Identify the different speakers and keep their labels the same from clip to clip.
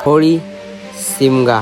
Speaker 1: होळी, शिमगा.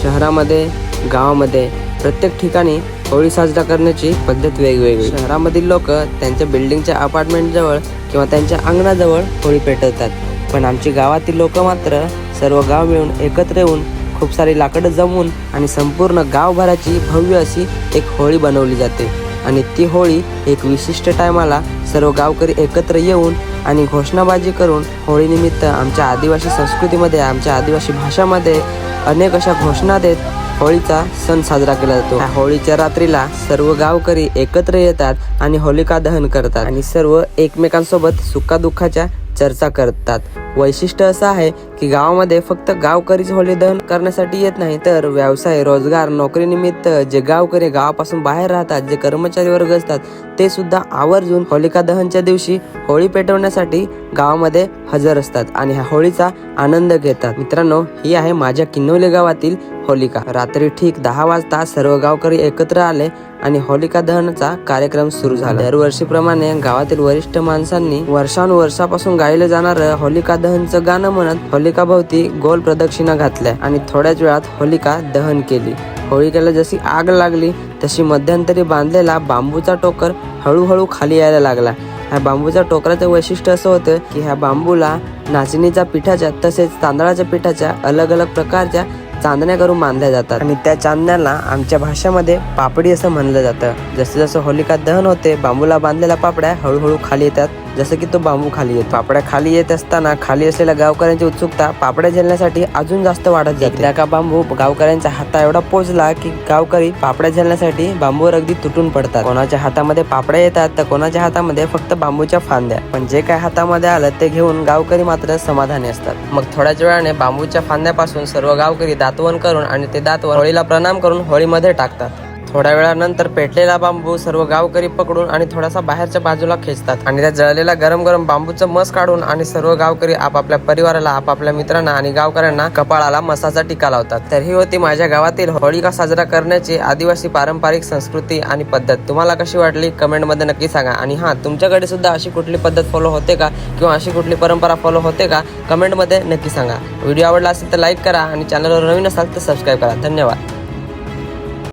Speaker 1: शहरामध्ये, गावामध्ये प्रत्येक ठिकाणी होळी साजरा करण्याची पद्धत वेगवेगळी. शहरामधील लोक त्यांच्या बिल्डिंगच्या अपार्टमेंटजवळ किंवा त्यांच्या अंगणाजवळ होळी पेटवतात, पण आमची गावातील लोक मात्र सर्व गाव मिळून एकत्र येऊन खूप सारी लाकडं जमवून आणि संपूर्ण गावभराची भव्य अशी एक होळी बनवली जाते. आणि ती होळी एक विशिष्ट टायमाला सर्व गावकरी एकत्र येऊन आणि घोषणाबाजी करून होळीनिमित्त आमच्या आदिवासी संस्कृतीमध्ये, आमच्या आदिवासी भाषामध्ये अनेक अशा घोषणा देत होळीचा सण साजरा केला जातो. होळीच्या रात्रीला सर्व गावकरी एकत्र येतात आणि होलिका दहन करतात आणि सर्व एकमेकांसोबत सुखादुःखाच्या चर्चा करतात. वैशिष्ट्य असं आहे की गावामध्ये फक्त गावकरीच होळी दहन करण्यासाठी येत नाही, तर व्यवसाय, रोजगार, नोकरीनिमित्त जे गावकरी गावापासून बाहेर राहतात, जे कर्मचारी वर्ग असतात, ते सुद्धा आवर्जून होलिका दहनच्या दिवशी होळी पेटवण्यासाठी गावामध्ये हजर असतात आणि ह्या होळीचा आनंद घेतात. मित्रांनो, ही आहे माझ्या किन्नौली गावातील होलिका. रात्री ठीक 10 वाजता सर्व गावकरी एकत्र आले आणि होलिका दहनाचा कार्यक्रम सुरू झाला. दरवर्षीप्रमाणे गावातील वरिष्ठ माणसांनी वर्षानुवर्षापासून गायले जाणारं होलिका दहनचं गाणं म्हणत होलिका भोवती गोल प्रदक्षिणा घातल्या आणि थोड्याच वेळात होलिका दहन केली. होलिकेला जशी आग लागली तशी मध्यंतरी बांधलेला बांबूचा टोकर हळूहळू खाली यायला लागला. ह्या बांबूच्या टोकराचं वैशिष्ट्य असं होतं की ह्या बांबूला नाचणीच्या पिठाच्या तसेच तांदळाच्या पिठाच्या अलग अलग प्रकारच्या चांदण्या करून बांधल्या जातात आणि त्या चांदण्याला आमच्या भाषेमध्ये पापडी असं म्हणलं जातं. जसं जसं होलिका दहन होते, बांबूला बांधलेल्या पापड्या हळूहळू खाली येतात, जसं की तो बांबू खाली येतो. पापड्या खाली येत असताना खाली असलेल्या गावकऱ्यांची उत्सुकता पापड्या झेलण्यासाठी अजून जास्त वाढत जाते. त्या का बांबू गावकऱ्यांच्या हाता एवढा पोचला की गावकरी पापड्या झेलण्यासाठी बांबूवर अगदी तुटून पडतात. कोणाच्या हातामध्ये पापड्या येतात तर कोणाच्या हातामध्ये फक्त बांबूच्या फांद्या, पण जे काय हातामध्ये आलं ते घेऊन गावकरी मात्र समाधानी असतात. मग थोड्याच वेळाने बांबूच्या फांद्यापासून सर्व गावकरी दातवण करून आणि ते दातवण होळीला प्रणाम करून होळीमध्ये टाकतात. थोड्या वेळानंतर पेटलेला बांबू सर्व गावकरी पकडून आणि थोडासा बाहेरच्या बाजूला खेचतात आणि त्या जळलेला गरम गरम बांबूचं मस काढून आणि सर्व गावकरी आपापल्या परिवाराला, आपापल्या मित्रांना आणि गावकऱ्यांना कपाळाला मसाचा टिका लावतात. तर ही होती माझ्या गावातील होळिका साजरा करण्याची आदिवासी पारंपरिक संस्कृती आणि पद्धत. तुम्हाला कशी वाटली कमेंटमध्ये नक्की सांगा. आणि हां, तुमच्याकडे सुद्धा अशी कुठली पद्धत फॉलो होते का किंवा अशी कुठली परंपरा फॉलो होते का कमेंटमध्ये नक्की सांगा. व्हिडिओ आवडला असेल तर लाईक करा आणि चॅनलवर नवीन असाल तर सबस्क्राईब करा. धन्यवाद.